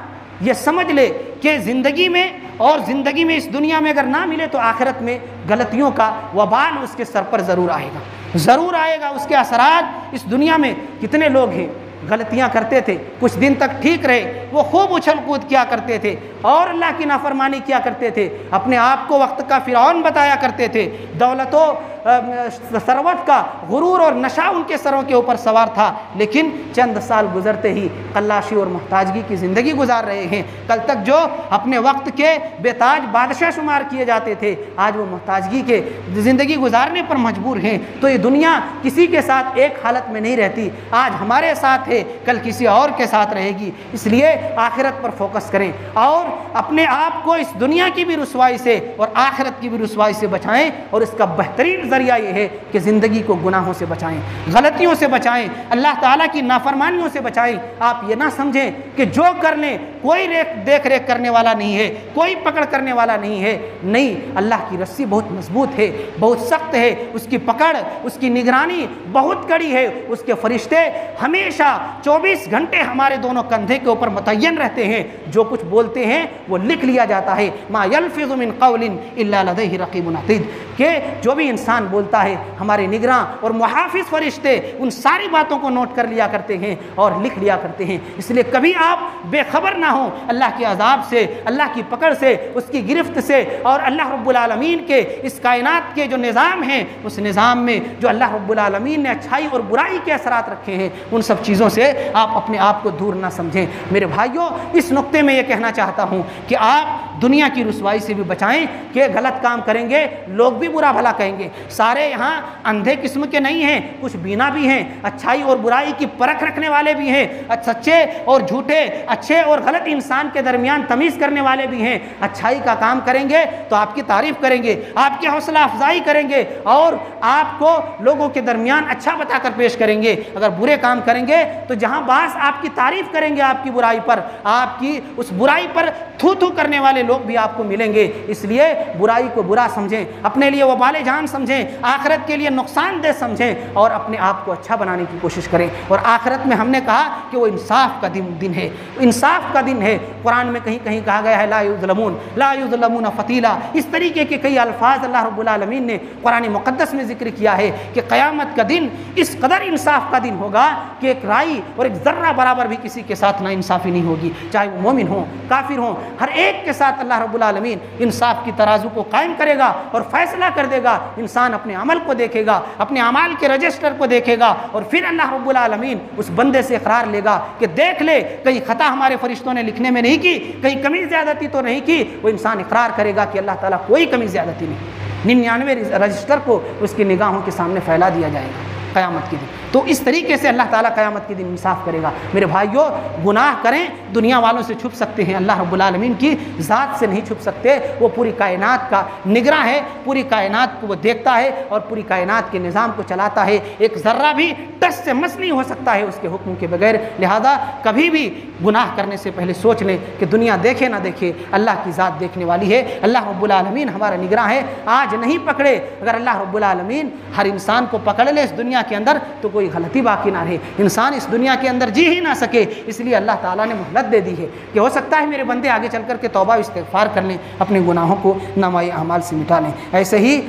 یہ سمجھ لے کہ زندگی میں اس دنیا میں اگر نہ ملے تو آخرت میں غلطیوں کا وبال اس کے سر پر ضرور آئے گا، ضرور آئے گا۔ اس کے اثرات اس دنیا میں کتنے لوگ ہیں غلطیاں کرتے تھے، کچھ دن تک ٹھیک رہے، وہ خوب اچھل کود کیا کرتے تھے اور اللہ کی نافرمانی کیا کرتے تھے، اپنے آپ کو وقت کا فرعون بتایا کرتے تھے، دولت و ثروت کا غرور اور نشہ ان کے سروں کے اوپر سوار تھا، لیکن چند سال گزرتے ہی قلاشی اور محتاجگی کی زندگی گزار رہے ہیں۔ کل تک جو اپنے وقت کے بے تاج بادشاہ شمار کیے جاتے تھے، آج وہ محتاجگی کے زندگی گزارنے پر مجبور ہیں۔ تو یہ دنیا کسی کے ساتھ ایک حالت میں نہیں رہتی، آج ہمارے ساتھ ہے، کل کسی اور کے ساتھ رہے گی۔ اس لیے آخرت پر فوکس کریں اور اپنے آپ کو اس دنیا کی بھی رسوائی سے اور آخرت کی بھی رسوائی سے بچائیں، اور اس کا بہترین ذریعہ یہ ہے کہ زندگی کو گناہوں سے بچائیں، غلطیوں سے بچائیں، اللہ تعالیٰ کی نافرمانیوں سے بچائیں۔ آپ یہ نہ سمجھیں کہ جو کر لیں کوئی دیکھ ریکھ کرنے والا نہیں ہے، کوئی پکڑ کرنے والا نہیں ہے، نہیں، اللہ کی رسی بہت مضبوط ہے، بہت سخت ہے، اس کی پکڑ، اس کی نگرانی بہت کڑی ہے، اس کے فرشتے ہمیشہ 24 گھنٹے ہمارے دونوں کندھے کے اوپر متعین رہتے ہیں، جو کچھ بولتے ہیں وہ لکھ لیا جاتا ہے۔ ما یلفظ من قول الا لدیہ رقیب عتید، کہ جو بھی انسان بولتا ہے ہمارے نگراں اور محافظ فرشتے ان ساری باتوں کو نوٹ کر لیا کرتے ہیں اور لکھ لیا کرتے ہیں۔ اس لیے کبھی آپ بے خبر نہ ہوں اللہ کے عذاب سے، اللہ کی پکڑ سے، اس کی گرفت سے، اور اللہ رب العالمین کے اس کائنات کے جو نظام ہیں، اس نظام میں جو اللہ رب العالمین نے اچھائی اور برائی کے اثرات رکھے ہیں، ان سب چیزوں سے آپ اپنے آپ کو دور نہ سمجھیں۔ میرے بھائیوں، اس نقطے میں یہ کہنا چاہتا ہوں کہ آپ دنیا کی رسوائی سے بھی بچائیں کہ غلط کام کریں گے لوگ بھی برا بھلا کہیں گے۔ سارے یہاں اندھے قسم کے نہیں ہیں، کچھ بینا بھی ہیں، اچھائی اور برائی کی پرکھ رکھنے والے بھی ہیں، سچے اور جھوٹے، اچھے اور غلط انسان کے درمیان تمیز کرنے والے بھی ہیں۔ اچھائی کا کام کریں گے تو آپ کی تعریف کریں گے، آپ کی حوصلہ افزائی کریں گے اور آپ کو لوگوں کے درمیان اچھا بتا کر پیش کریں گے۔ اگر برے کام کریں گے تو جہاں بعض آپ کی تعریف کریں گے آپ کی برائی پر، آپ کی اس برائی پر تھو تھو کرنے والے لوگ بھی آپ کو ملیں گے۔ اس لیے برائی کو برا سمجھیں، اپنے لیے وبال جان سمجھیں، آخرت کے لیے نقصان دہ سمجھیں، اور اپنے آپ کو اچھا بنانے کی کوشش کریں۔ اور آخرت میں ہم نے کہا کہ وہ انصاف کا دن ہے، انصاف کا دن ہے۔ قرآن میں کہیں کہیں کہا گیا ہے لا یظلمون فتیلا۔ اس طریقے کے کئی الفاظ اللہ رب العالمین نے قرآن مقدس میں ذکر کیا ہے کہ قیامت کا دن اس قدر انصاف کا دن ہوگا کہ ایک رائی اور ایک ذرہ برابر بھی کسی کے ساتھ نا انصافی نہیں ہوگی، چاہے وہ مومن ہوں کافر ہوں، ہر ایک کے ساتھ اللہ رب العالمین انصاف کی ترازو کو قائم کرے گا اور فیصلہ کر دے گا۔ انسان اپنے عمل کو دیکھے گا، اپنے اعمال کے رجسٹر کو دیکھے گا، اور پھر اللہ رب العالمین اس بندے سے اقرار لے گا کہ دیکھ لے کہیں خطا ہمارے فرشتوں نے لکھنے میں نہیں کی، کہیں کمی زیادتی تو نہیں کی۔ وہ انسان اقرار کرے گا کہ اللہ تعالیٰ کوئی کمی زیادتی نہیں، 99 رجسٹر کو اس کی نگاہوں کے سامنے پھیلا دیا جائے گا قیامت کے دن۔ تو اس طریقے سے اللہ تعالیٰ قیامت کے دن انصاف کرے گا۔ میرے بھائیوں، گناہ کریں دنیا والوں سے چھپ سکتے ہیں، اللہ رب العالمین کی ذات سے نہیں چھپ سکتے۔ وہ پوری کائنات کا نگراں ہے، پوری کائنات کو وہ دیکھتا ہے اور پوری کائنات کے نظام کو چلاتا ہے۔ ایک ذرہ بھی ٹس سے مس نہیں ہو سکتا ہے اس کے حکم کے بغیر۔ لہذا کبھی بھی گناہ کرنے سے پہلے سوچ لیں کہ دنیا دیکھے نہ دیکھے، اللہ کی ذات دیکھنے والی ہے، اللہ رب العالمین ہمارا نگراں ہے۔ آج نہیں پکڑے، اگر اللہ رب العالمین ہر انسان کو پکڑ لے اس دنیا کے اندر تو کوئی غلطی باقی نہ رہے، انسان اس دنیا کے اندر جی ہی نہ سکے۔ اس لیے اللہ تعالیٰ نے مہلت دے دی ہے کہ ہو سکتا ہے میرے بندے آگے چل کر کے توبہ استغفار کر لیں، اپنے گناہوں کو نامۂ اعمال سے مٹا لیں۔ ایسے ہی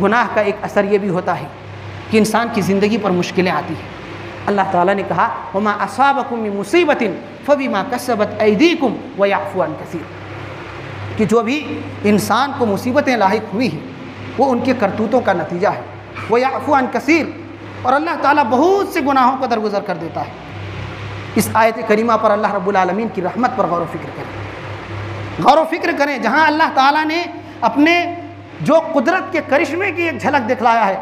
گناہ کا ایک اثر یہ بھی ہوتا ہے کہ انسان کی زندگی پر مشکلیں آتی ہیں۔ اللہ تعالیٰ نے کہا وما اصابکم من مصیبت فبما کسبت ایدیکم ویعفو عن کثیر، کہ جو بھی انسان کو مصیبتیں لاحق ہوئی ہیں وہ ان کے کرتوتوں کا نتیجہ ہے، ویعفو عن کثیر، اور اللہ تعالیٰ بہت سے گناہوں کو درگزر کر دیتا ہے۔ اس آیت کریمہ پر اللہ رب العالمین کی رحمت پر غور و فکر کریں، غور و فکر کریں۔ جہاں اللہ تعالیٰ نے اپنے جو قدرت کے کرشمے کی ایک جھلک دکھلایا ہے،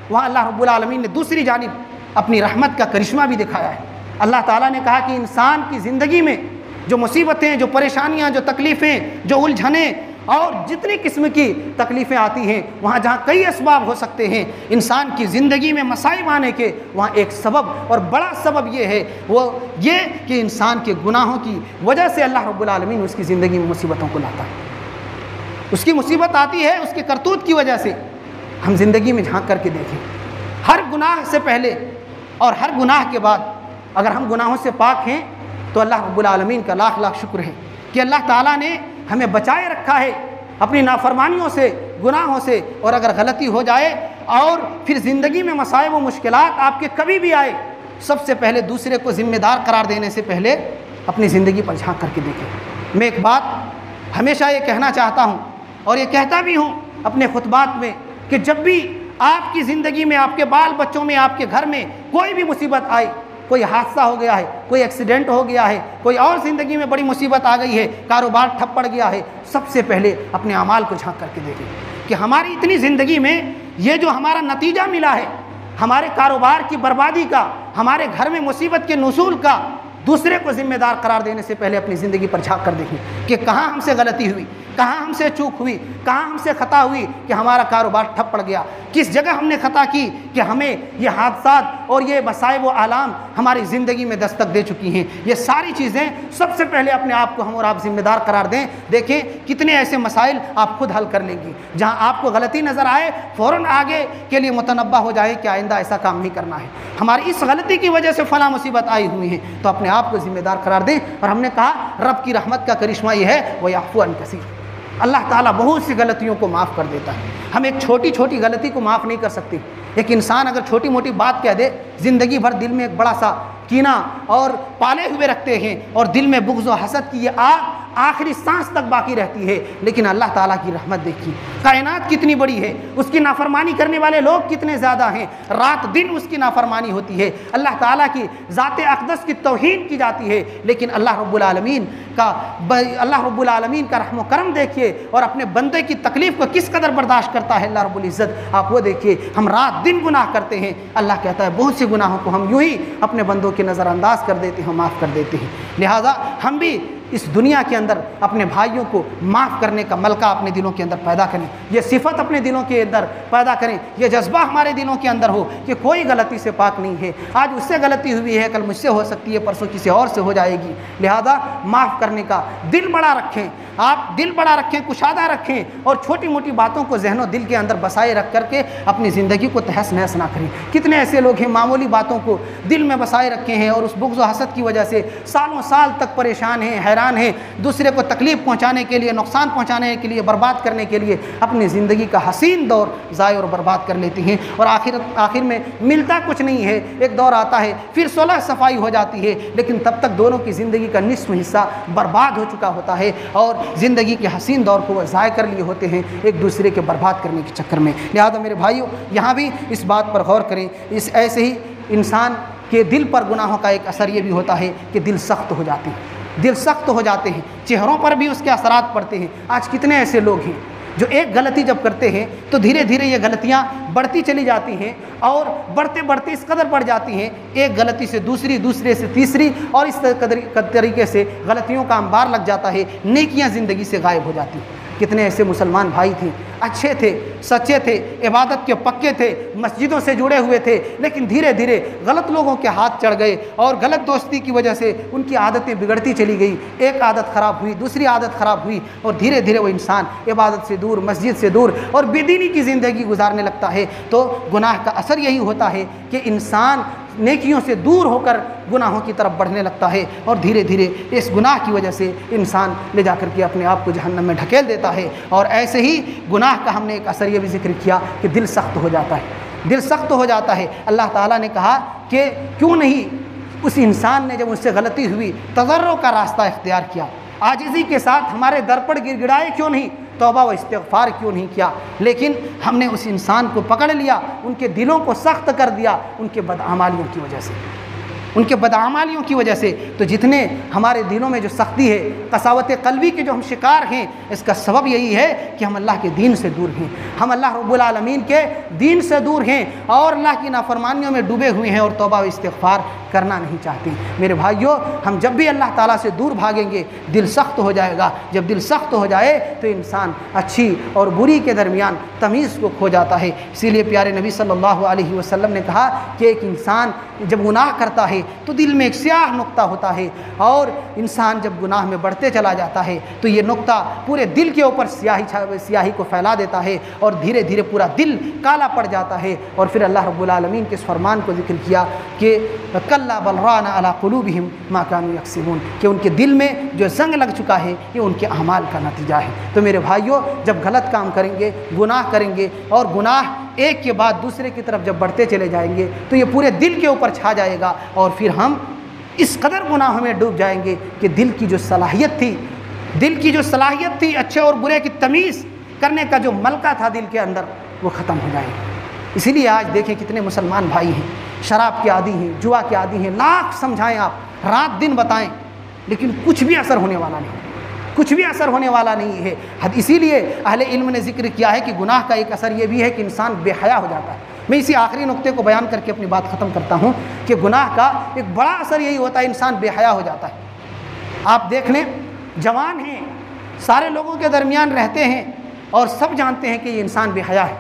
وہاں اللہ رب العالمین نے دوسری جانب اپنی رحمت کا کرشمہ بھی دکھایا ہے۔ اللہ تعالیٰ نے کہا کہ انسان کی زندگی میں جو مصیبتیں، جو پریشانیاں، جو تکلیفیں، جو الجھنیں اور جتنی قسم کی تکلیفیں آتی ہیں، وہاں جہاں کئی اسباب ہو سکتے ہیں انسان کی زندگی میں مصائب آنے کے، وہاں ایک سبب اور بڑا سبب یہ ہے، وہ یہ کہ انسان کے گناہوں کی وجہ سے اللہ رب العالمین اس کی زندگی میں مصیبتوں کو لاتا ہے۔ اس کی مصیبت آتی ہے اس کے کرتوت کی وجہ سے۔ ہم زندگی میں جھانک کر کے دیکھیں، ہر گناہ سے پہلے اور ہر گناہ کے بعد اگر ہم گناہوں سے پاک ہیں تو اللہ رب العالمین کا لاکھ لاکھ شکر ہے کہ اللہ تعالیٰ نے ہمیں بچائے رکھا ہے اپنی نافرمانیوں سے، گناہوں سے۔ اور اگر غلطی ہو جائے اور پھر زندگی میں مصائب و مشکلات آپ کے کبھی بھی آئے، سب سے پہلے دوسرے کو ذمہ دار قرار دینے سے پہلے اپنی زندگی پر جھانک کر کے دیکھیں۔ میں ایک بات ہمیشہ یہ کہنا چاہتا ہوں اور یہ کہتا بھی ہوں اپنے خطبات میں کہ جب بھی آپ کی زندگی میں، آپ کے بال بچوں میں، آپ کے گھر میں کوئی بھی مصیبت آئی، کوئی حادثہ ہو گیا ہے، کوئی ایکسیڈنٹ ہو گیا ہے، کوئی اور زندگی میں بڑی مصیبت آ گئی ہے، کاروبار ٹھپ پڑ گیا ہے، سب سے پہلے اپنے اعمال کو جھانک کر کے دیکھیں کہ ہماری اتنی زندگی میں یہ جو ہمارا نتیجہ ملا ہے، ہمارے کاروبار کی بربادی کا، ہمارے گھر میں مصیبت کے نزول کا، دوسرے کو ذمہ دار قرار دینے سے پہلے اپنی زندگی پر جھانک کر دیکھیں کہ کہاں ہم سے غلطی ہوئی، کہاں ہم سے چوک ہوئی، کہاں ہم سے خطا ہوئی کہ ہمارا کاروبار ٹھپ پڑ گیا، کس جگہ ہم نے خطا کی کہ ہمیں یہ حادثات اور یہ مصائب و آلام ہماری زندگی میں دستک دے چکی ہیں۔ یہ ساری چیزیں سب سے پہلے اپنے آپ کو ہم اور آپ ذمہ دار قرار دیں۔ دیکھیں کتنے ایسے مسائل آپ خود حل کر لیں گی، جہاں آپ کو غلطی نظر آئے فوراً آگے کے لیے متنبہ ہو جائے کہ آئندہ ایسا کام نہیں کرنا ہے، ہماری اس غلطی کی وجہ سے فلاں مصیبت آئی ہوئی ہے، تو اپنے آپ کو ذمہ دار قرار دیں۔ اور ہم نے کہا رب کی رحمت کا کرشمہ یہ ہے وَيَعْفُو عَنْ كَثِيرٍ، اللہ تعالیٰ بہت سی غلطیوں کو معاف کر دیتا ہے۔ ہم ایک چھوٹی چھوٹی غلطی کو معاف نہیں کر سکتے۔ ایک انسان اگر چھوٹی موٹی بات کہہ دے، زندگی بھر دل میں ایک بڑا سا کینہ اور پالے ہوئے رکھتے ہیں، اور دل میں بغض و حسد کی یہ آگ آخری سانس تک باقی رہتی ہے۔ لیکن اللہ تعالیٰ کی رحمت دیکھیے، کائنات کتنی بڑی ہے، اس کی نافرمانی کرنے والے لوگ کتنے زیادہ ہیں، رات دن اس کی نافرمانی ہوتی ہے، اللہ تعالیٰ کی ذات اقدس کی توہین کی جاتی ہے، لیکن اللہ رب العالمین کا رحم و کرم دیکھیے، اور اپنے بندے کی تکلیف کو کس قدر برداشت کرتا ہے اللہ رب العزت، آپ وہ دیکھیے۔ ہم رات دن گناہ کرتے ہیں، اللہ کہتا ہے بہت سے گناہوں کو ہم یوں ہی اپنے بندوں کے نظر انداز کر دیتے ہیں، معاف کر دیتے ہیں۔ لہٰذا ہم بھی اس دنیا کے اندر اپنے بھائیوں کو معاف کرنے کا ملکہ اپنے دلوں کے اندر پیدا کریں، یہ صفت اپنے دلوں کے اندر پیدا کریں، یہ جذبہ ہمارے دلوں کے اندر ہو کہ کوئی غلطی سے پاک نہیں ہے، آج اس سے غلطی ہوئی ہے، کل مجھ سے ہو سکتی ہے، پرسوں کسی اور سے ہو جائے گی۔ لہذا معاف کرنے کا دل بڑا رکھیں، آپ دل بڑا رکھیں، کشادہ رکھیں، اور چھوٹی موٹی باتوں کو ذہن و دل کے اندر بسائے رکھ کر کے اپنی زندگی کو تہس نہس نہ کریں۔ کتنے ایسے لوگ ہیں معمولی باتوں کو دل میں بسائے رکھے ہیں، اور اس بغض و حسد کی وجہ سے سالوں سال تک پریشان ہیں، حیران ہیں، دوسرے کو تکلیف پہنچانے کے لیے، نقصان پہنچانے کے لیے، برباد کرنے کے لیے اپنی زندگی کا حسین دور ضائع اور برباد کر لیتے ہیں، اور آخر میں ملتا کچھ نہیں ہے۔ ایک دور آتا ہے، پھر صلح صفائی ہو جاتی ہے، لیکن تب تک دونوں کی زندگی کا نصف حصہ برباد ہو چکا ہوتا ہے، اور زندگی کے حسین دور کو وہ ضائع کر لیے ہوتے ہیں ایک دوسرے کے برباد کرنے کے چکر میں۔ لہذا میرے بھائیوں، یہاں بھی اس بات پر غور کریں۔ ایسے ہی انسان کے دل پر گناہوں کا ایک اثر یہ بھی ہوتا ہے کہ دل سخت ہو جاتے ہیں، دل سخت ہو جاتے ہیں، چہروں پر بھی اس کے اثرات پڑتے ہیں۔ آج کتنے ایسے لوگ ہیں جو ایک غلطی جب کرتے ہیں تو دھیرے دھیرے یہ غلطیاں بڑھتی چلی جاتی ہیں، اور بڑھتے بڑھتے اس قدر بڑھ جاتی ہیں، ایک غلطی سے دوسری، دوسرے سے تیسری، اور اس طریقے سے غلطیوں کا انبار لگ جاتا ہے، نیکیاں زندگی سے غائب ہو جاتی ہیں۔ کتنے ایسے مسلمان بھائی تھے، اچھے تھے، سچے تھے، عبادت کے پکے تھے، مسجدوں سے جڑے ہوئے تھے، لیکن دھیرے دھیرے غلط لوگوں کے ہاتھ چڑھ گئے، اور غلط دوستی کی وجہ سے ان کی عادتیں بگڑتی چلی گئی، ایک عادت خراب ہوئی، دوسری عادت خراب ہوئی، اور دھیرے دھیرے وہ انسان عبادت سے دور، مسجد سے دور اور بے دینی کی زندگی گزارنے لگتا ہے۔ تو گناہ کا اثر یہی ہوتا ہے کہ انسان نیکیوں سے دور ہو کر گناہوں کی طرف بڑھنے لگتا ہے، اور دھیرے دھیرے اس گناہ کی وجہ سے انسان لے جا کر کے اپنے آپ کو جہنم میں ڈھکیل دیتا ہے۔ اور ایسے ہی گناہ کا ہم نے ایک اثر یہ بھی ذکر کیا کہ دل سخت ہو جاتا ہے، دل سخت ہو جاتا ہے۔ اللہ تعالیٰ نے کہا کہ کیوں نہیں اس انسان نے جب اس سے غلطی ہوئی تضرع کا راستہ اختیار کیا، عاجزی کے ساتھ ہمارے در پر گر گڑائے کیوں نہیں، توبہ و استغفار کیوں نہیں کیا، لیکن ہم نے اس انسان کو پکڑ لیا، ان کے دلوں کو سخت کر دیا ان کے بدعمالیوں کی وجہ سے، ان کے بدعمالیوں کی وجہ سے۔ تو جتنے ہمارے دلوں میں جو سختی ہے، قساوت قلبی کے جو ہم شکار ہیں، اس کا سبب یہی ہے کہ ہم اللہ کے دین سے دور ہیں، ہم اللہ رب العالمین کے دین سے دور ہیں، اور اللہ کی نافرمانیوں میں ڈوبے ہوئے ہیں، اور توبہ و استغفار کرنا نہیں چاہتے۔ میرے بھائیوں، ہم جب بھی اللہ تعالیٰ سے دور بھاگیں گے دل سخت ہو جائے گا، جب دل سخت ہو جائے تو انسان اچھی اور بری کے درمیان تمیز کو کھو جاتا ہے۔ اسی لیے پیارے نبی صلی اللہ علیہ وسلم نے کہا کہ ایک انسان جب گناہ کرتا ہے تو دل میں ایک سیاہ نقطہ ہوتا ہے، اور انسان جب گناہ میں بڑھتے چلا جاتا ہے تو یہ نقطہ پورے دل کے اوپر سیاہی کو پھیلا دیتا ہے، اور دھیرے دھیرے پورا دل کالا پڑ جاتا ہے۔ اور پھر اللہ رب العالمین کے اس فرمان کو ذکر کیا کہ کلا بل ران علی قلوبہم ما کانوا یکسبون، کہ ان کے دل میں جو زنگ لگ چکا ہے یہ ان کے اعمال کا نتیجہ ہے۔ تو میرے بھائیوں، جب غلط کام کریں گے، گناہ کریں گے، اور گناہ ایک کے بعد دوسرے کی طرف جب بڑھتے چلے جائیں گے تو یہ پورے دل کے اوپر چھا جائے گا، اور پھر ہم اس قدر گناہوں میں ڈوب جائیں گے کہ دل کی جو صلاحیت تھی اچھے اور برے کی تمیز کرنے کا جو ملکہ تھا دل کے اندر، وہ ختم ہو جائے گا۔ اسی لیے آج دیکھیں کتنے مسلمان بھائی ہیں شراب کے عادی ہیں، جوا کے عادی ہیں، لاکھ سمجھائیں آپ، رات دن بتائیں، لیکن کچھ بھی اثر ہونے والا نہیں، کچھ بھی اثر ہونے والا نہیں ہے۔ اسی لیے اہل علم نے ذکر کیا ہے کہ گناہ کا ایک اثر یہ بھی ہے کہ انسان بے حیا ہو جاتا ہے۔ میں اسی آخری نقطے کو بیان کر کے اپنی بات ختم کرتا ہوں کہ گناہ کا ایک بڑا اثر یہی ہوتا ہے، انسان بے حیا ہو جاتا ہے۔ آپ دیکھ لیں، جوان ہیں، سارے لوگوں کے درمیان رہتے ہیں اور سب جانتے ہیں کہ یہ انسان بے حیا ہے،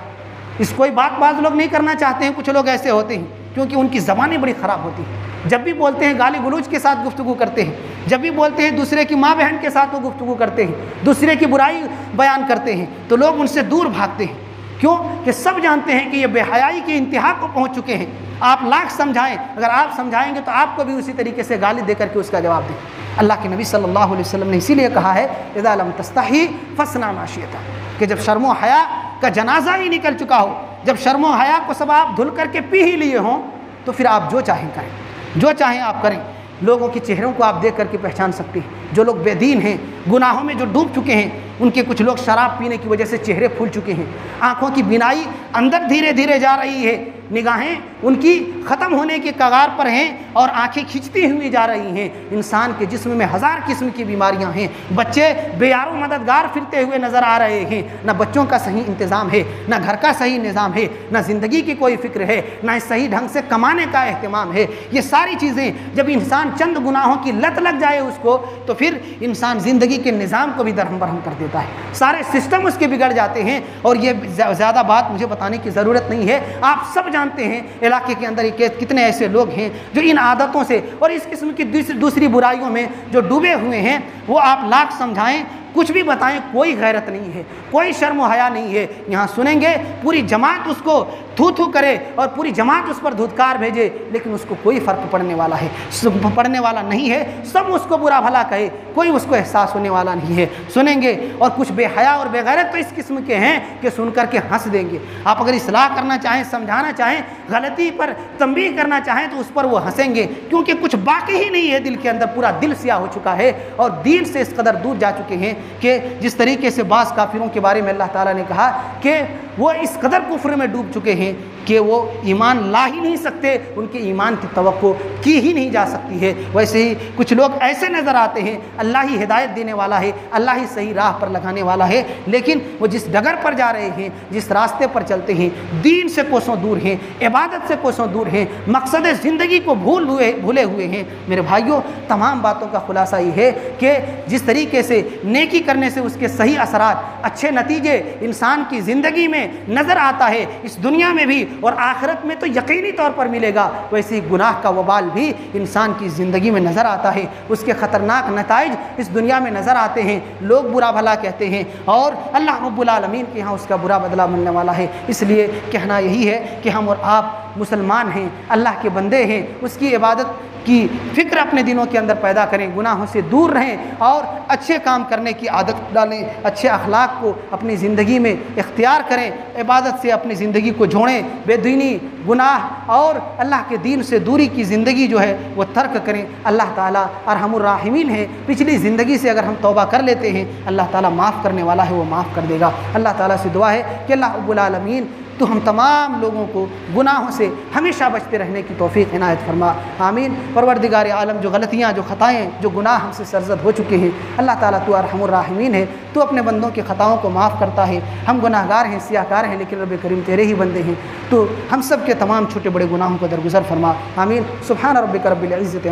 اس کوئی بات بعض لوگ نہیں کرنا چاہتے ہیں، کچھ لوگ ایسے ہوتے ہیں کیونکہ ان کی زبانیں بڑی خراب ہوتی ہیں، جب بھی بولتے ہیں گالی گلوچ کے ساتھ گفتگو کرتے ہیں، جب بھی بولتے ہیں دوسرے کی ماں بہن کے ساتھ وہ گفتگو کرتے ہیں، دوسرے کی برائی بیان کرتے ہیں، تو لوگ ان سے دور بھاگتے ہیں۔ کیوں کہ سب جانتے ہیں کہ یہ بے حیائی کی انتہا کو پہنچ چکے ہیں۔ آپ لاکھ سمجھائیں، اگر آپ سمجھائیں گے تو آپ کو بھی اسی طریقے سے گالی دے کر کے اس کا جواب دیں۔ اللہ کے نبی صلی اللہ علیہ وسلم نے اسی لیے کہا ہے اذا لم تستحی فاصنع ما شئت، کہ جب شرم و حیا کا جنازہ ہی نکل چکا ہو، جب شرم و حیا کو سب آپ دھل کر کے پی ہی لیے ہوں، تو پھر آپ جو چاہیں کریں، جو چاہیں آپ کریں۔ لوگوں کے چہروں کو آپ دیکھ کر کے پہچان سکتے ہیں، جو لوگ بے دین ہیں، گناہوں میں جو ڈوب چکے ہیں، ان کے کچھ لوگ شراب پینے کی وجہ سے چہرے پھول چکے ہیں، آنکھوں کی بینائی اندر دھیرے دھیرے جا رہی ہے، نگاہیں ان کی ختم ہونے کے کگار پر ہیں اور آنکھیں کھنچتی ہوئی جا رہی ہیں۔ انسان کے جسم میں ہزار قسم کی بیماریاں ہیں، بچے بے یار و مددگار پھرتے ہوئے نظر آ رہے ہیں، نہ بچوں کا صحیح انتظام ہے، نہ گھر کا صحیح نظام ہے، نہ زندگی کی کوئی فکر ہے، نہ صحیح ڈھنگ سے کمانے کا اہتمام ہے۔ یہ ساری چیزیں جب انسان چند گناہوں کی لت لگ جائے اس کو، تو پھر انسان زندگی کے نظام کو بھی درہم برہم کر دیتا ہے، سارے سسٹم اس کے بگڑ جاتے ہیں۔ اور یہ زیادہ بات مجھے بتانے کی ضرورت نہیں ہے، آپ سب جانتے ہیں علاقے کے اندر کتنے ایسے لوگ ہیں جو ان عادتوں سے اور اس قسم کی دوسری برائیوں میں جو ڈوبے ہوئے ہیں، وہ آپ لاکھ سمجھائیں، کچھ بھی بتائیں، کوئی غیرت نہیں ہے، کوئی شرم و حیا نہیں ہے۔ یہاں سنیں گے پوری جماعت اس کو تھو تھو کرے اور پوری جماعت اس پر دھتکار بھیجے، لیکن اس کو کوئی فرق پڑنے والا نہیں ہے، سب اس کو برا بھلا کہے، کوئی اس کو احساس ہونے والا نہیں ہے۔ سنیں گے اور کچھ بے حیا اور بے غیرت تو اس قسم کے ہیں کہ سن کر کے ہنس دیں گے۔ آپ اگر اصلاح کرنا چاہیں، سمجھانا چاہیں، غلطی پر تنبیہ کرنا چاہیں تو اس پر وہ ہنسیں گے، کیونکہ کچھ باقی ہی نہیں ہے دل کے اندر، پورا دل سیاہ ہو چکا ہے اور دین سے اس قدر دور جا چکے ہیں کہ جس طریقے سے بعض کافروں کے بارے میں اللہ تعالیٰ نے کہا کہ وہ اس قدر کفر میں ڈوب چکے ہیں کہ وہ ایمان لا ہی نہیں سکتے، ان کے ایمان کی توقع کی ہی نہیں جا سکتی ہے۔ ویسے ہی کچھ لوگ ایسے نظر آتے ہیں، اللہ ہی ہدایت دینے والا ہے، اللہ ہی صحیح راہ پر لگانے والا ہے، لیکن وہ جس ڈگر پر جا رہے ہیں، جس راستے پر چلتے ہیں، دین سے کوسوں دور ہیں، عبادت سے کوسوں دور ہیں، مقصد زندگی کو بھولے ہوئے ہیں۔ میرے بھائیوں، تمام باتوں کا خلاصہ یہ ہے کہ جس طریقے سے نیکی کرنے سے اس کے صحیح اثرات، اچھے نتیجے انسان کی زندگی میں نظر آتا ہے، اس دنیا میں بھی اور آخرت میں تو یقینی طور پر ملے گا، ویسے ہی گناہ کا وبال بھی انسان کی زندگی میں نظر آتا ہے، اس کے خطرناک نتائج اس دنیا میں نظر آتے ہیں، لوگ برا بھلا کہتے ہیں اور اللہ رب العالمین کے ہاں اس کا برا بدلہ ملنے والا ہے۔ اس لیے کہنا یہی ہے کہ ہم اور آپ مسلمان ہیں، اللہ کے بندے ہیں، اس کی عبادت کی فکر اپنے دلوں کے اندر پیدا کریں، گناہوں سے دور رہیں اور اچھے کام کرنے کی عادت ڈالیں، اچھے اخلاق کو اپنی زندگی میں اختیار کریں، عبادت سے اپنی زندگی کو جوڑیں، بے دینی، گناہ اور اللہ کے دین سے دوری کی زندگی جو ہے وہ ترک کریں۔ اللہ تعالیٰ ارحم الراحمین ہے، پچھلی زندگی سے اگر ہم توبہ کر لیتے ہیں، اللہ تعالیٰ معاف کرنے والا ہے، وہ معاف کر دے گا۔ اللہ تعالیٰ سے دعا ہے کہ اللہ رب العالمین تو ہم تمام لوگوں کو گناہوں سے ہمیشہ بچتے رہنے کی توفیق عنایت فرما، آمین۔ پروردگار عالم، جو غلطیاں، جو خطائیں، جو گناہ ہم سے سرزد ہو چکے ہیں، اللہ تعالیٰ تو ارحم الراحمین ہے، تو اپنے بندوں کی خطاؤں کو معاف کرتا ہے۔ ہم گناہ گار ہیں، سیاہ کار ہیں، لیکن رب کریم تیرے ہی بندے ہیں، تو ہم سب کے تمام چھوٹے بڑے گناہوں کو درگزر فرما، آمین۔ سبحان ربک رب العزت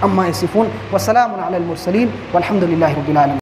عما یصفون وسلام علی المرسلین والحمد للہ رب العالمین۔